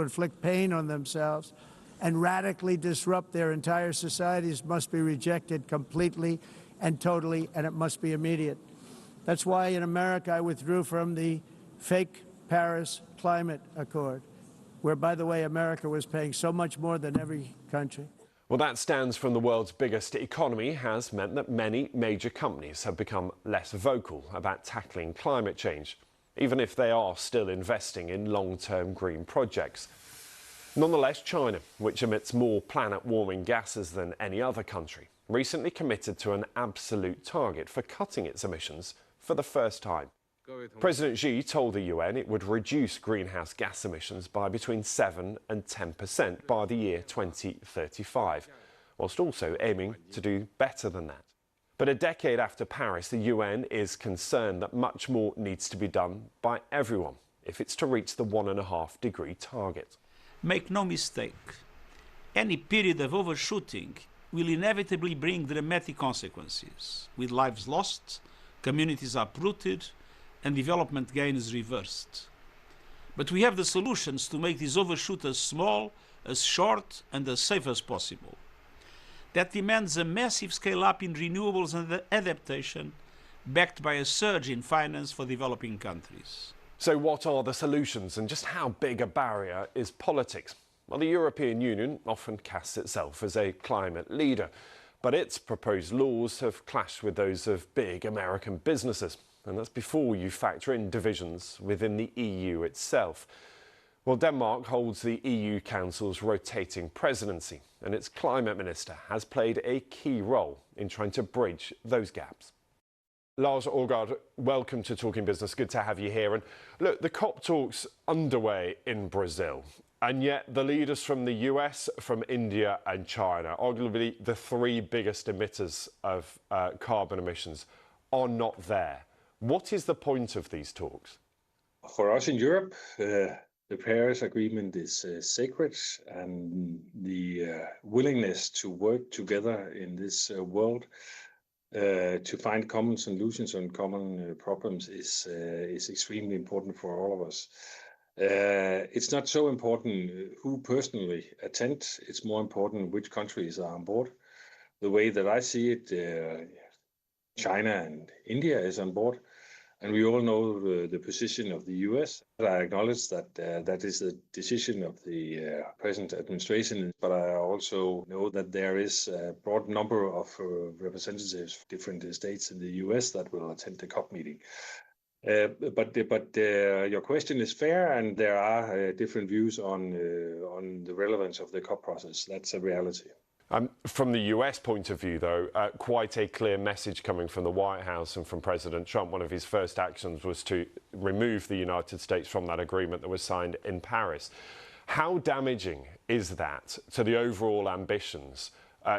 inflict pain on themselves and radically disrupt their entire societies must be rejected completely and totally, and it must be immediate. That's why in America I withdrew from the fake Paris Climate Accord, where, by the way, America was paying so much more than every country. Well, that stance from the world's biggest economy has meant that many major companies have become less vocal about tackling climate change, even if they are still investing in long-term green projects. Nonetheless, China, which emits more planet-warming gases than any other country, recently committed to an absolute target for cutting its emissions for the first time. President Xi told the UN it would reduce greenhouse gas emissions by between 7 and 10% by the year 2035, whilst also aiming to do better than that. But a decade after Paris, the UN is concerned that much more needs to be done by everyone if it's to reach the 1.5-degree target. Make no mistake, any period of overshooting will inevitably bring dramatic consequences, with lives lost, communities uprooted, and development gains reversed. But we have the solutions to make these overshoot as small, as short, and as safe as possible. That demands a massive scale-up in renewables and adaptation, backed by a surge in finance for developing countries. So what are the solutions, and just how big a barrier is politics? Well, the European Union often casts itself as a climate leader, but its proposed laws have clashed with those of big American businesses. And that's before you factor in divisions within the EU itself. Well, Denmark holds the EU Council's rotating presidency, and its climate minister has played a key role in trying to bridge those gaps. Lars Aagaard, welcome to Talking Business. Good to have you here. And look, the COP talks underway in Brazil, and yet the leaders from the US, from India and China, arguably the three biggest emitters of carbon emissions, are not there. What is the point of these talks? For us in Europe, the Paris Agreement is sacred, and the willingness to work together in this world to find common solutions on common problems is extremely important for all of us. It's not so important who personally attend, it's more important which countries are on board. The way that I see it, China and India is on board, and we all know the position of the US. I acknowledge that that is the decision of the present administration, but I also know that there is a broad number of representatives from different states in the US that will attend the COP meeting. But your question is fair, and there are different views on the relevance of the COP process. That's a reality. From the US point of view, though, quite a clear message coming from the White House and from President Trump. One of his first actions was to remove the United States from that agreement that was signed in Paris. How damaging is that to the overall ambitions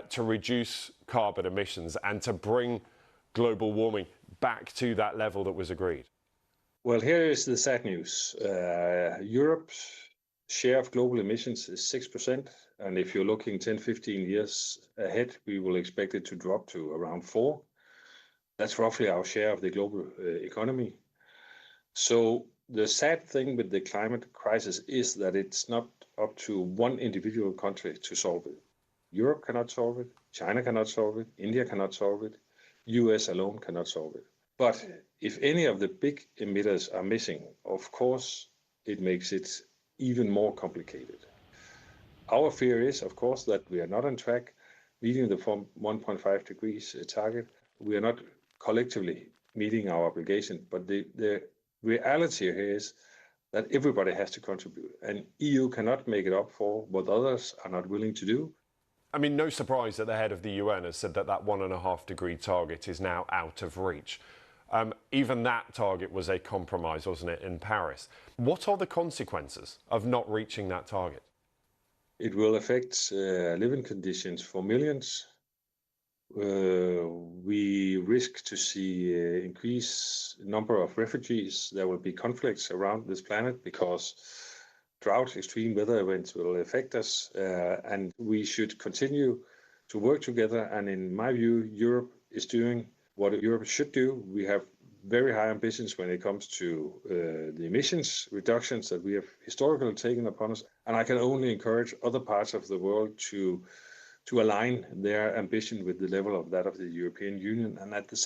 to reduce carbon emissions and to bring global warming back to that level that was agreed? Well, here is the sad news. Europe's share of global emissions is 6%. And if you're looking 10, 15 years ahead, we will expect it to drop to around 4. That's roughly our share of the global economy. So the sad thing with the climate crisis is that it's not up to one individual country to solve it. Europe cannot solve it, China cannot solve it, India cannot solve it, US alone cannot solve it. But if any of the big emitters are missing, of course, it makes it even more complicated. Our fear is, of course, that we are not on track meeting the 1.5 degrees target. We are not collectively meeting our obligation, but the reality here is that everybody has to contribute, and EU cannot make it up for what others are not willing to do. I mean, no surprise that the head of the UN has said that that 1.5-degree target is now out of reach. Even that target was a compromise, wasn't it, in Paris? What are the consequences of not reaching that target? It will affect living conditions for millions. We risk to see increased number of refugees. There will be conflicts around this planet because drought, extreme weather events will affect us, and we should continue to work together. And in my view, Europe is doing what Europe should do. We have very high ambitions when it comes to the emissions reductions that we have historically taken upon us. And I can only encourage other parts of the world to align their ambition with the level of that of the European Union, and at the